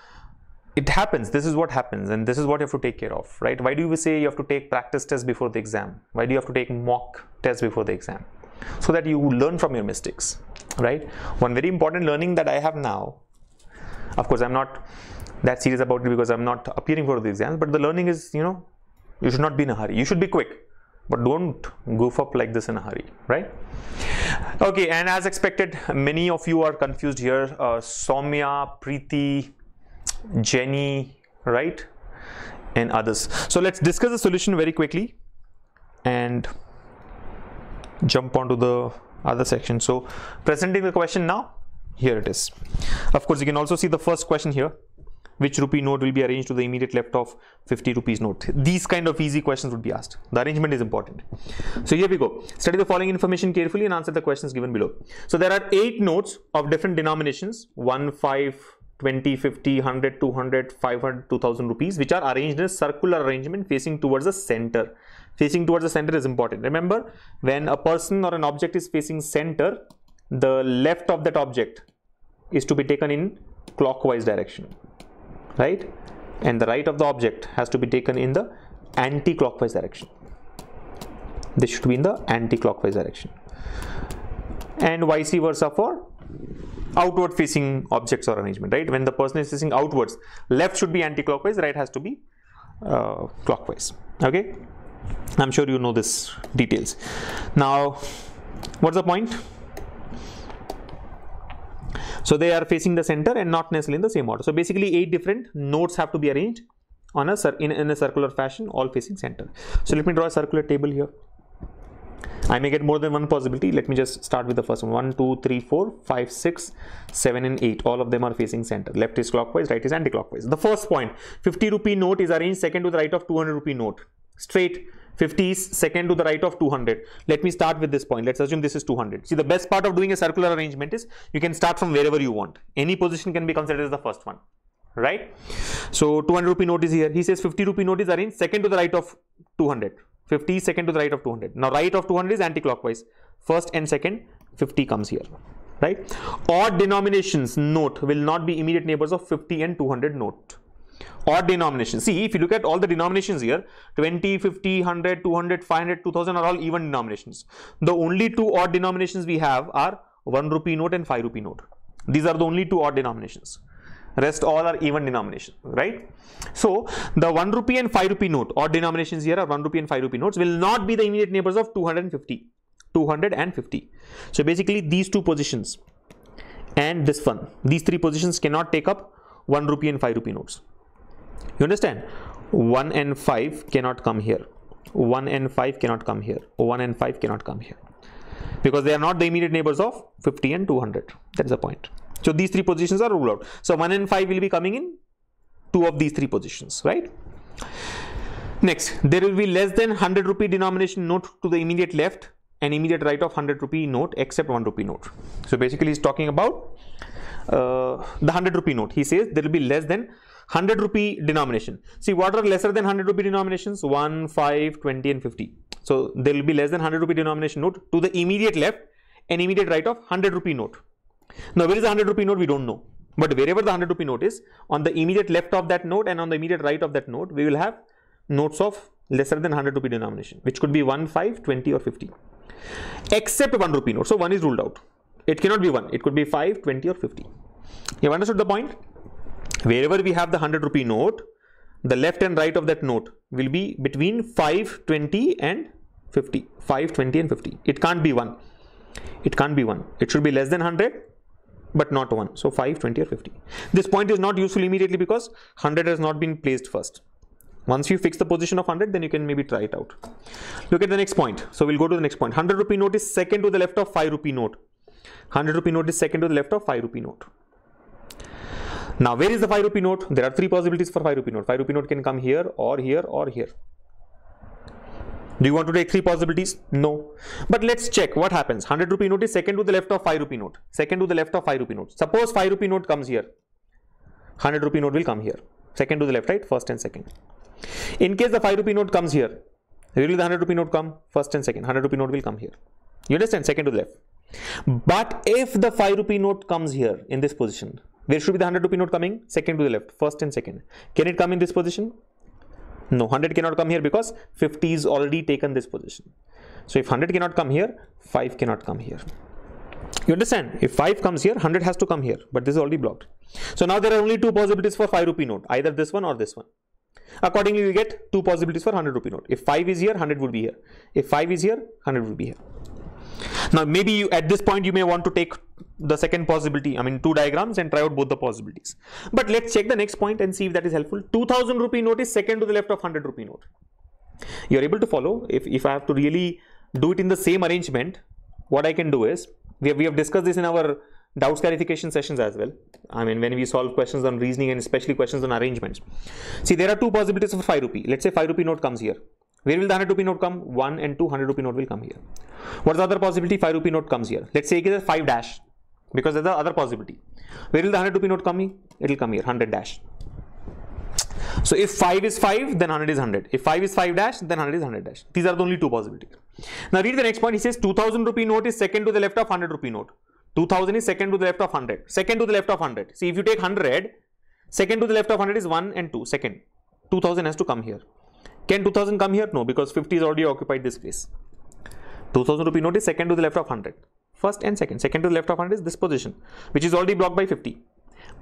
it happens. This is what happens, and this is what you have to take care of, right? Why do we say you have to take practice tests before the exam? Why do you have to take mock tests before the exam? So that you learn from your mistakes, right? One very important learning that I have now, of course, I'm not that serious about it because I'm not appearing for the exams, but the learning is, you should not be in a hurry. You should be quick, but don't goof up like this in a hurry, right? Okay, and as expected, many of you are confused here. Soumya, Preeti, Jenny, right, and others. So let's discuss the solution very quickly, and jump onto the other section. So presenting the question now, here it is. Of course, you can also see the first question here. Which rupee note will be arranged to the immediate left of 50 rupees note? These kind of easy questions would be asked. The arrangement is important. So here we go. Study the following information carefully and answer the questions given below. So there are 8 notes of different denominations, 1, 5, 20, 50, 100, 200, 500, 2000 rupees, which are arranged in a circular arrangement facing towards the center. Facing towards the center is important. Remember, when a person or an object is facing center, the left of that object is to be taken in clockwise direction, right? And the right of the object has to be taken in the anti-clockwise direction. This should be in the anti-clockwise direction. And vice versa for outward facing objects or arrangement, right? When the person is facing outwards, left should be anti-clockwise, right has to be clockwise. Okay, I'm sure you know this details. Now, what's the point? So they are facing the center and not necessarily in the same order. So basically 8 different notes have to be arranged on in a circular fashion, all facing center. So let me draw a circular table here. I may get more than one possibility. Let me just start with the first one. 1, 2, 3, 4, 5, 6, 7 and 8. All of them are facing center. Left is clockwise, right is anti-clockwise. The first point, 50 rupee note is arranged second to the right of 200 rupee note. Straight. 50 is second to the right of 200. Let me start with this point. Let's assume this is 200. See, the best part of doing a circular arrangement is you can start from wherever you want. Any position can be considered as the first one, right? So 200 rupee note is here. He says 50 rupee note is arranged second to the right of 200. 50 is second to the right of 200. Now right of 200 is anti-clockwise. First and second, 50 comes here, right? Odd denominations note will not be immediate neighbors of 50 and 200 note. Odd denominations. See, if you look at all the denominations here, 20, 50, 100, 200, 500, 2000 are all even denominations. The only 2 odd denominations we have are 1 rupee note and 5 rupee note. These are the only 2 odd denominations. Rest all are even denominations, right? So the 1 rupee and 5 rupee note, odd denominations here are 1 rupee and 5 rupee notes, will not be the immediate neighbors of 250. 250. So basically these 2 positions and this one, these 3 positions cannot take up 1 rupee and 5 rupee notes. You understand? 1 and 5 cannot come here. 1 and 5 cannot come here. 1 and 5 cannot come here. Because they are not the immediate neighbors of 50 and 200. That is the point. So these 3 positions are ruled out. So 1 and 5 will be coming in 2 of these 3 positions, right? Next, there will be less than 100 rupee denomination note to the immediate left and immediate right of 100 rupee note except 1 rupee note. So basically he's talking about the 100 rupee note. He says there will be less than 100 rupee denomination. See, what are lesser than 100 rupee denominations? 1, 5, 20 and 50. So there will be less than 100 rupee denomination note to the immediate left and immediate right of 100 rupee note. Now where is the 100 rupee note? We don't know. But wherever the 100 rupee note is, on the immediate left of that note and on the immediate right of that note, we will have notes of lesser than 100 rupee denomination, which could be 1, 5, 20 or 50. Except 1 rupee note. So 1 is ruled out. It cannot be 1. It could be 5, 20 or 50. You have understood the point? Wherever we have the 100 rupee note, the left and right of that note will be between 5, 20 and 50. 5, 20 and 50. It can't be 1. It can't be 1. It should be less than 100 but not 1. So 5, 20 or 50. This point is not useful immediately because 100 has not been placed first. Once you fix the position of 100, then you can maybe try it out. Look at the next point. So we'll go to the next point. 100 rupee note is second to the left of 5 rupee note. 100 rupee note is second to the left of 5 rupee note. Now, where is the 5 rupee note? There are 3 possibilities for 5 rupee note. 5 rupee note can come here or here or here. Do you want to take 3 possibilities? No. But let's check what happens. 100 rupee note is second to the left of 5 rupee note. Second to the left of 5 rupee note. Suppose 5 rupee note comes here. 100 rupee note will come here. Second to the left, right? First and second. In case the 5 rupee note comes here, where will the 100 rupee note come? First and second. 100 rupee note will come here. You understand? Second to the left. But if the 5 rupee note comes here in this position, where should be the 100 rupee note coming? Second to the left, first and second. Can it come in this position? No, 100 cannot come here because 50 is already taken this position. So if 100 cannot come here, 5 cannot come here. You understand? If 5 comes here, 100 has to come here, but this is already blocked. So now there are only 2 possibilities for 5 rupee note, either this one or this one. Accordingly, you get 2 possibilities for 100 rupee note. If 5 is here, 100 would be here. If 5 is here, 100 would be here. Now maybe you, at this point you may want to take the second possibility, 2 diagrams and try out both the possibilities. But let's check the next point and see if that is helpful. 2000 rupee note is second to the left of 100 rupee note. You are able to follow. If I have to really do it in the same arrangement, what I can do is, we have discussed this in our doubts clarification sessions as well. I mean, when we solve questions on reasoning and especially questions on arrangements. See, there are two possibilities of 5 rupee. Let's say 5 rupee note comes here. Where will the 100 rupee note come? 1 and 2, 100 rupee note will come here. What is the other possibility? 5 rupee note comes here. Let's say it is 5 dash, because there's the other possibility. Where will the 100 rupee note come in? It will come here, 100 dash. So if 5 is 5, then 100 is 100. If 5 is 5 dash, then 100 is 100 dash. These are the only two possibilities. Now read the next point. He says 2000 rupee note is second to the left of 100 rupee note. 2000 is second to the left of 100. Second to the left of 100. See, if you take 100, second to the left of 100 is 1 and 2. Second. 2000 has to come here. Can 2000 come here? No, because 50 is already occupied this place. 2000 rupee note is second to the left of 100. First and second. Second to the left of 100 is this position, which is already blocked by 50.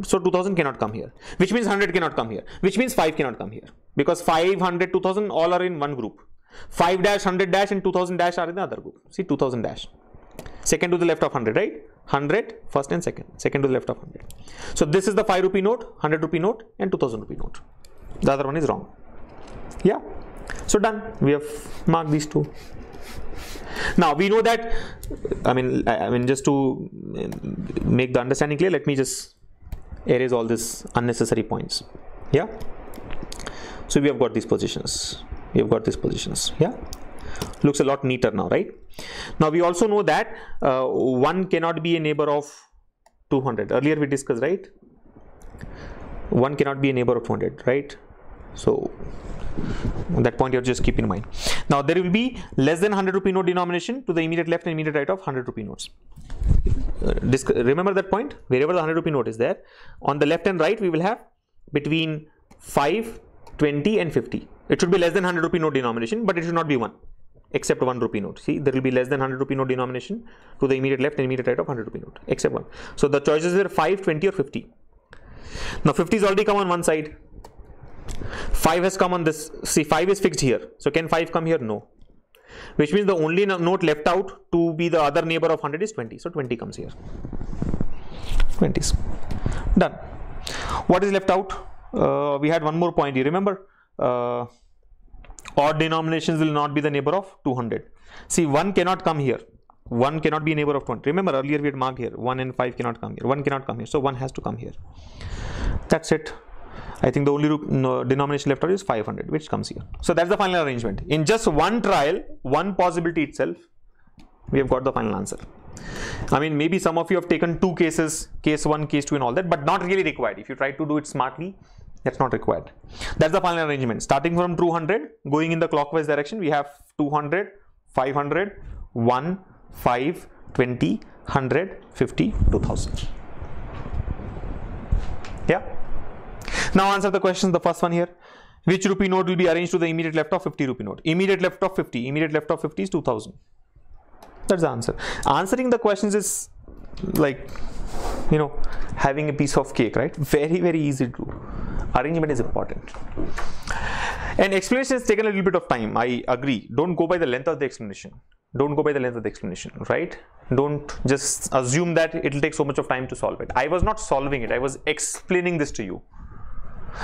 So 2000 cannot come here, which means 100 cannot come here, which means 5 cannot come here, because 500, 2000 all are in one group. 5 dash, 100 dash and 2000 dash are in the other group. See, 2000 dash. Second to the left of 100, right? 100, first and second. Second to the left of 100. So this is the 5 rupee note, 100 rupee note and 2000 rupee note. The other one is wrong. Yeah. So done. We have marked these two. Now we know that, I mean just to make the understanding clear, let me just erase all these unnecessary points. Yeah. So we have got these positions. We have got these positions. Yeah. Looks a lot neater now, right? Now we also know that 1 cannot be a neighbor of 200. Earlier we discussed, right? 1 cannot be a neighbor of 200, right? So that point you have to just keep in mind. Now there will be less than 100 rupee note denomination to the immediate left and immediate right of 100 rupee notes. Remember that point? Wherever the 100 rupee note is there, on the left and right we will have between 5, 20 and 50. It should be less than 100 rupee note denomination, but it should not be 1, except 1 rupee note. See, there will be less than 100 rupee note denomination to the immediate left and immediate right of 100 rupee note, except 1. So the choices were 5, 20 or 50. Now 50 is already come on one side. 5 has come on this. See, 5 is fixed here. So can 5 come here? No. Which means the only note left out to be the other neighbor of 100 is 20. So 20 comes here. 20s. Done. What is left out? We had one more point. You remember? Odd denominations will not be the neighbor of 200. See, 1 cannot come here. 1 cannot be a neighbor of 20. Remember, earlier we had marked here. 1 and 5 cannot come here. 1 cannot come here. So 1 has to come here. That's it. I think the only denomination left out is 500, which comes here. So that's the final arrangement. In just one trial, one possibility itself, we have got the final answer. I mean, maybe some of you have taken 2 cases, case 1, case 2 and all that, but not really required. If you try to do it smartly, that's not required. That's the final arrangement. Starting from 200, going in the clockwise direction, we have 200, 500, 1, 5, 20, 100, 50, 2000. Yeah. Now answer the questions. The first one here. Which rupee note will be arranged to the immediate left of 50 rupee note? Immediate left of 50. Immediate left of 50 is 2000. That's the answer. Answering the questions is like, you know, having a piece of cake, right? Very, very easy to do. Arrangement is important. And explanation has taken a little bit of time. I agree. Don't go by the length of the explanation. Don't go by the length of the explanation, right? Don't just assume that it will take so much of time to solve it. I was not solving it. I was explaining this to you.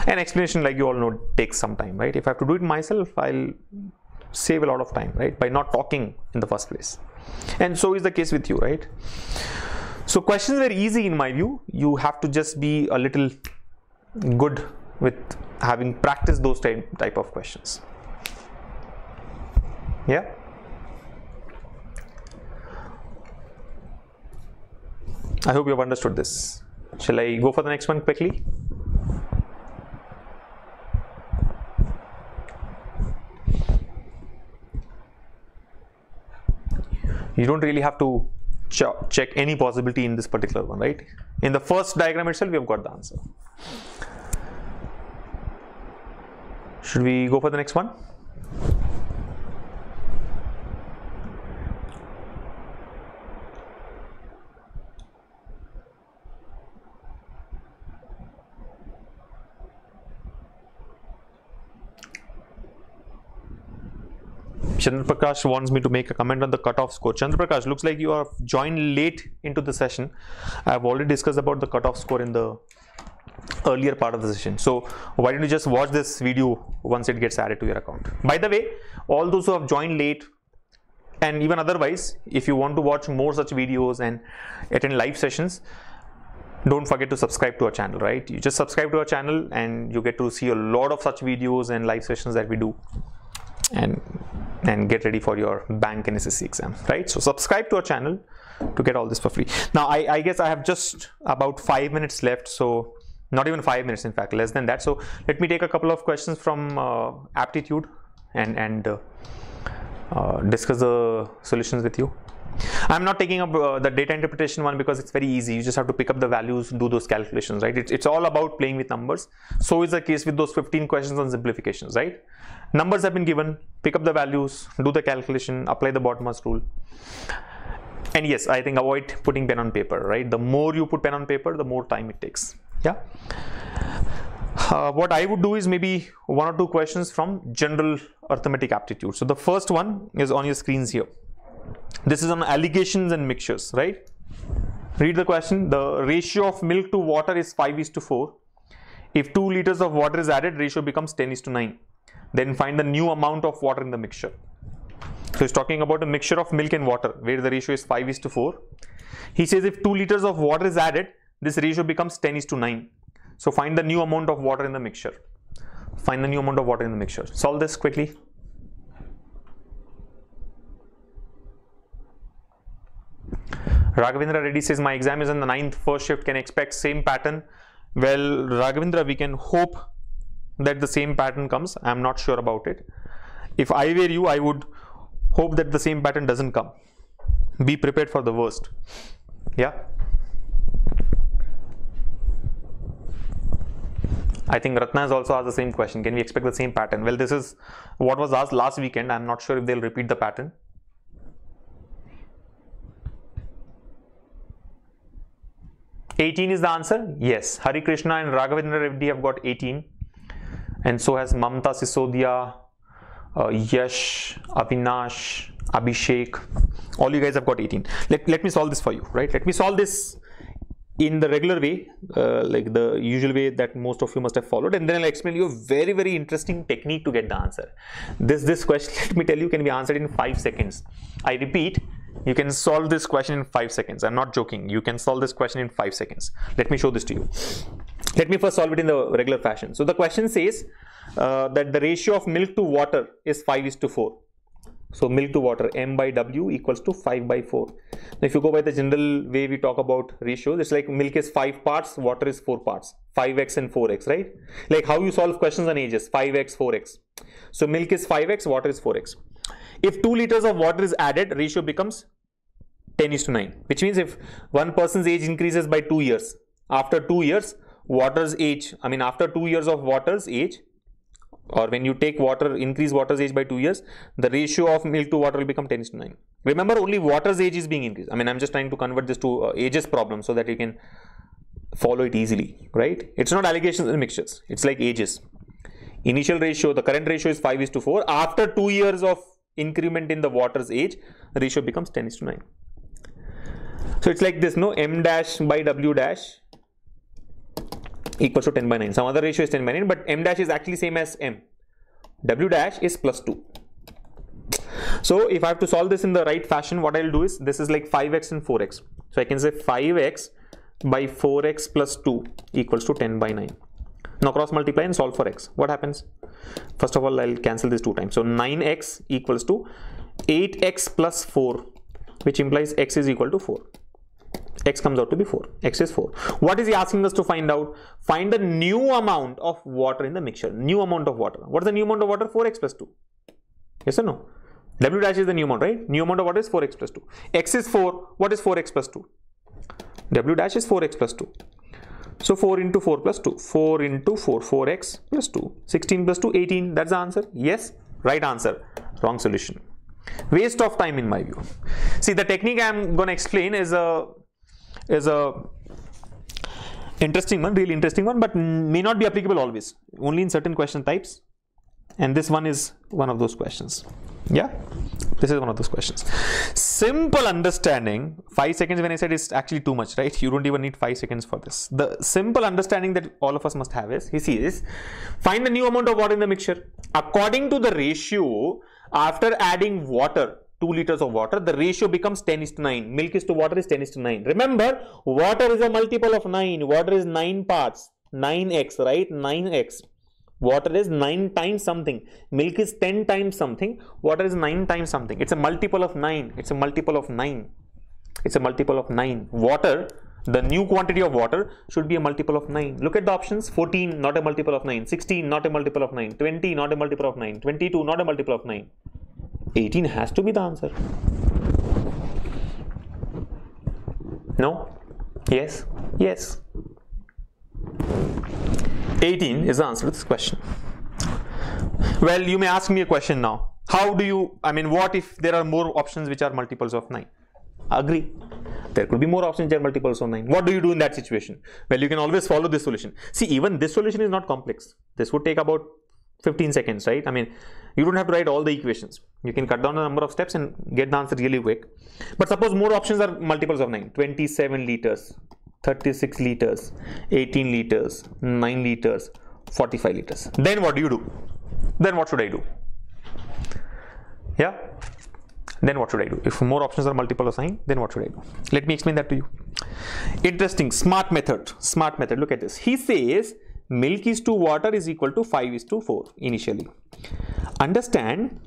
An explanation, like you all know, takes some time, right? If I have to do it myself, I'll save a lot of time, right? By not talking in the first place. And so is the case with you, right? So questions are easy in my view. You have to just be a little good with having practiced those type of questions. Yeah. I hope you have understood this. Shall I go for the next one quickly? You don't really have to check any possibility in this particular one, right? In the first diagram itself, we have got the answer. Should we go for the next one? Chandra Prakash wants me to make a comment on the cutoff score. Chandra Prakash, looks like you are joined late into the session. I have already discussed about the cutoff score in the earlier part of the session. So why don't you just watch this video once it gets added to your account. By the way, all those who have joined late, and even otherwise, if you want to watch more such videos and attend live sessions, don't forget to subscribe to our channel, right? You just subscribe to our channel and you get to see a lot of such videos and live sessions that we do, and get ready for your bank and SSC exam, right? So subscribe to our channel to get all this for free. Now, I guess I have just about 5 minutes left, so not even 5 minutes, in fact, less than that. So let me take a couple of questions from aptitude and discuss the solutions with you. I'm not taking up the data interpretation one because it's very easy. You just have to pick up the values, do those calculations, right? It's all about playing with numbers. So is the case with those 15 questions on simplifications, right? Numbers have been given, pick up the values, do the calculation, apply the bottom-up rule. And yes, I think avoid putting pen on paper, right? The more you put pen on paper, the more time it takes. Yeah. What I would do is maybe 1 or 2 questions from general arithmetic aptitude. So the first one is on your screens here. This is on allegations and mixtures, right? Read the question. The ratio of milk to water is 5:4. If 2 liters of water is added, ratio becomes 10:9. Then find the new amount of water in the mixture. So he's talking about a mixture of milk and water where the ratio is 5:4. He says if 2 liters of water is added, this ratio becomes 10:9. So find the new amount of water in the mixture. Find the new amount of water in the mixture. Solve this quickly. Raghavendra Reddy says my exam is on the 9th first shift. Can I expect same pattern? Well, Raghavendra, we can hope that the same pattern comes. I'm not sure about it. If I were you, I would hope that the same pattern doesn't come. Be prepared for the worst. Yeah. I think Ratna has also asked the same question. Can we expect the same pattern? Well, this is what was asked last weekend. I'm not sure if they'll repeat the pattern. $18 is the answer. Yes. Hari Krishna and Raghavendra Reddy have got 18. And so has Mamta Sisodia, Yash, Avinash, Abhishek. All you guys have got 18. Let me solve this for you, right? Let me solve this in the regular way, like the usual way that most of you must have followed, and then I'll explain you a very, very interesting technique to get the answer. This question, let me tell you, can be answered in 5 seconds. I repeat, you can solve this question in 5 seconds. I'm not joking. You can solve this question in 5 seconds. Let me show this to you. Let me first solve it in the regular fashion. So the question says that the ratio of milk to water is 5:4. So milk to water, M by W equals to 5/4. Now if you go by the general way we talk about ratios, it's like milk is 5 parts, water is 4 parts, 5x and 4x, right? Like how you solve questions on ages, 5x, 4x. So milk is 5x, water is 4x. If 2 liters of water is added, ratio becomes 10:9, which means if one person's age increases by 2 years, after 2 years, water's age, after 2 years of water's age, or when you take water, increase water's age by 2 years, the ratio of milk to water will become 10:9. Remember, only water's age is being increased. I'm just trying to convert this to ages problem so that you can follow it easily, right? It's not allegations and mixtures. It's like ages. Initial ratio, the current ratio is 5:4. After 2 years of increment in the water's age, the ratio becomes 10:9. So it's like this, no? M dash by W dash equals to 10/9. Some other ratio is 10/9, but M dash is actually same as M. W dash is +2. So if I have to solve this in the right fashion, what I'll do is, this is like 5x and 4x. So I can say 5x by 4x plus 2 equals to 10/9. Now cross multiply and solve for x. What happens? First of all, I'll cancel this 2 times. So 9x equals to 8x plus 4, which implies x is equal to 4. X comes out to be 4. X is 4. What is he asking us to find out? Find the new amount of water in the mixture. New amount of water. What is the new amount of water? 4x plus 2. Yes or no? W dash is the new amount, right? New amount of water is 4x plus 2. X is 4. What is 4x plus 2? W dash is 4x plus 2. So 4 into 4 plus 2. 4 into 4. 4x plus 2. 16 plus 2, 18. That's the answer. Yes. Right answer. Wrong solution. Waste of time in my view. See, the technique I'm going to explain is a interesting one, really interesting one, but may not be applicable always. Only in certain question types. And this one is one of those questions. Yeah, this is one of those questions. Simple understanding. 5 seconds when I said is actually too much, right? You don't even need 5 seconds for this. The simple understanding that all of us must have is, find the new amount of water in the mixture according to the ratio after adding water 2 liters of water, the ratio becomes 10:9. Milk is to water is 10:9. Remember, water is a multiple of 9. Water is 9 parts. 9x, right? 9x. Water is 9 times something. Milk is 10 times something. Water is 9 times something. It's a multiple of 9. It's a multiple of 9. It's a multiple of 9. Water, the new quantity of water should be a multiple of 9. Look at the options. 14, not a multiple of 9. 16, not a multiple of 9. 20, not a multiple of 9. 22, not a multiple of 9. 18 has to be the answer. No? Yes? Yes. 18 is the answer to this question. Well, you may ask me a question now. How do you, what if there are more options which are multiples of 9? Agree. There could be more options which are multiples of 9. What do you do in that situation? Well, you can always follow this solution. See, even this solution is not complex. This would take about 15 seconds, right? You don't have to write all the equations. You can cut down the number of steps and get the answer really quick. But suppose more options are multiples of 9. 27 liters, 36 liters, 18 liters, 9 liters, 45 liters. Then what do you do? Then what should I do? Yeah? Then what should I do? If more options are multiple of 9, then what should I do? Let me explain that to you. Interesting. Smart method. Smart method. Look at this. He says milk is to water is equal to 5:4 initially. Understand,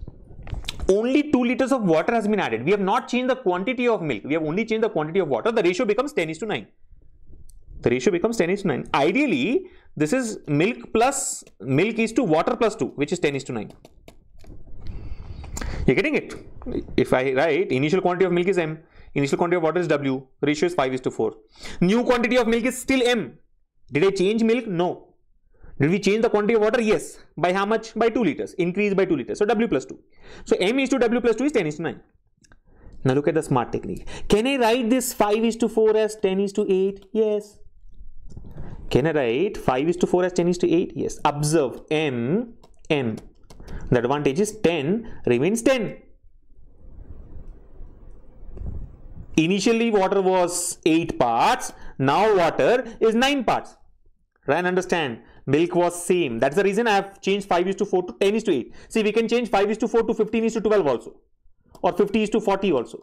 only 2 liters of water has been added. We have not changed the quantity of milk. We have only changed the quantity of water. The ratio becomes 10:9. The ratio becomes 10:9. Ideally, this is milk is to water plus 2, which is 10:9. You're getting it? If I write initial quantity of milk is M, initial quantity of water is W, ratio is 5:4. New quantity of milk is still M. Did I change milk? No. Did we change the quantity of water? Yes. By how much? By 2 liters. Increase by 2 liters. So W plus 2. So M is to W plus 2 is 10:9. Now look at the smart technique. Can I write this 5:4 as 10:8? Yes. Can I write 5:4 as 10:8? Yes. Observe M. The advantage is 10 remains 10. Initially water was 8 parts. Now water is 9 parts. Right? And understand, milk was same. That's the reason I have changed 5:4 to 10:8. See, we can change 5:4 to 15:12 also. Or 50:40 also.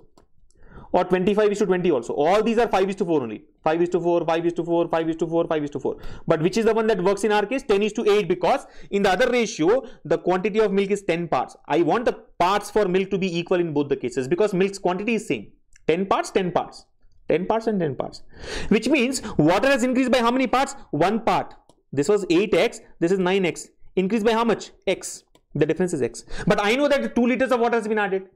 Or 25:20 also. All these are 5:4 only. 5:4, 5:4, 5:4, 5:4. But which is the one that works in our case? 10:8, because in the other ratio, the quantity of milk is 10 parts. I want the parts for milk to be equal in both the cases because milk's quantity is same. 10 parts, 10 parts. 10 parts and 10 parts. Which means water has increased by how many parts? 1 part. This was 8x, this is 9x. Increased by how much? X. The difference is x. But I know that 2 liters of water has been added.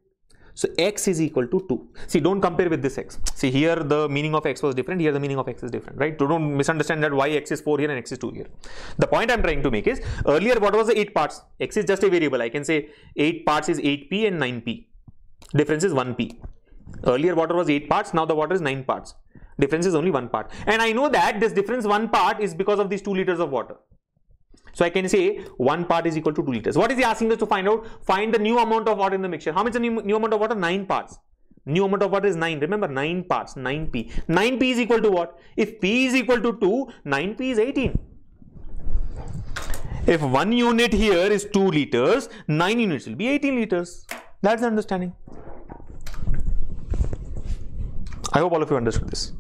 So x is equal to 2. See, don't compare with this x. See, here the meaning of x was different. Here the meaning of x is different, right? So don't misunderstand that why x is 4 here and x is 2 here. The point I'm trying to make is, earlier what was the 8 parts? X is just a variable. I can say 8 parts is 8p and 9p. Difference is 1p. Earlier water was 8 parts. Now the water is 9 parts. Difference is only 1 part. And I know that this difference 1 part is because of these 2 liters of water. So I can say 1 part is equal to 2 liters. What is he asking us to find out? Find the new amount of water in the mixture. How much is the new amount of water? 9 parts. New amount of water is 9. Remember, 9 parts, 9p. 9p is equal to what? If p is equal to 2, 9p is 18. If 1 unit here is 2 liters, 9 units will be 18 liters. That's the understanding. I hope all of you understood this.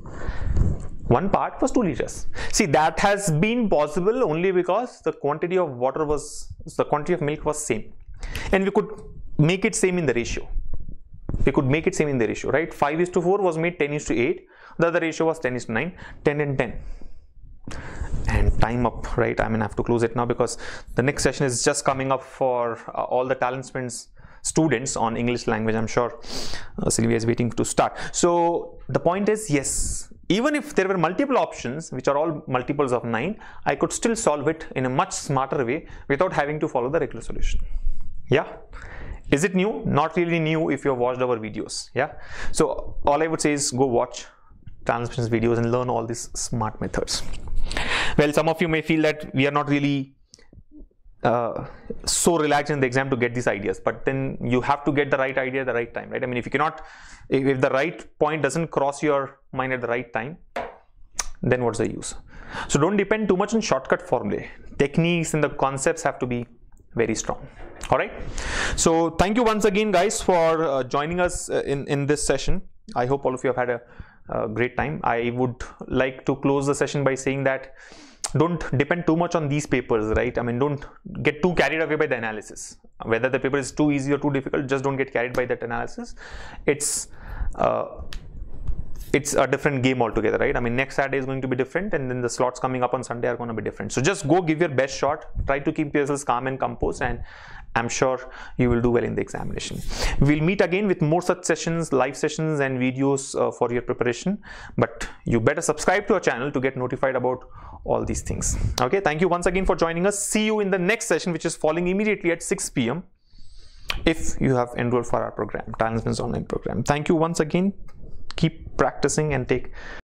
1 part was 2 liters. See, that has been possible only because the quantity of milk was same. And we could make it same in the ratio. We could make it same in the ratio, right? 5:4 was made 10:8. The other ratio was 10:9, 10 and 10. And time up, right? I have to close it now because the next session is just coming up for all the TalentSprint students on English language. I'm sure Sylvia is waiting to start. So the point is, yes, even if there were multiple options, which are all multiples of 9, I could still solve it in a much smarter way without having to follow the regular solution. Yeah. Is it new? Not really new if you have watched our videos. Yeah. So all I would say is go watch TalentSprint videos and learn all these smart methods. Well, some of you may feel that we are not really so relaxed in the exam to get these ideas, but then you have to get the right idea at the right time, right? If the right point doesn't cross your mind at the right time, then what's the use? So don't depend too much on shortcut formulae. Techniques and the concepts have to be very strong. All right, so thank you once again, guys, for joining us in this session. I hope all of you have had a great time. I would like to close the session by saying that don't depend too much on these papers, right? I mean, don't get too carried away by the analysis. Whether the paper is too easy or too difficult, just don't get carried by that analysis. It's a different game altogether, right? I mean, next Saturday is going to be different, and then the slots coming up on Sunday are going to be different. So just go give your best shot, try to keep yourselves calm and composed, and I'm sure you will do well in the examination. We'll meet again with more such sessions, live sessions and videos for your preparation, but you better subscribe to our channel to get notified about all these things. Okay, thank you once again for joining us. See you in the next session, which is falling immediately at 6 p.m. if you have enrolled for our program, TalentSprint online program. Thank you once again. Keep practicing and take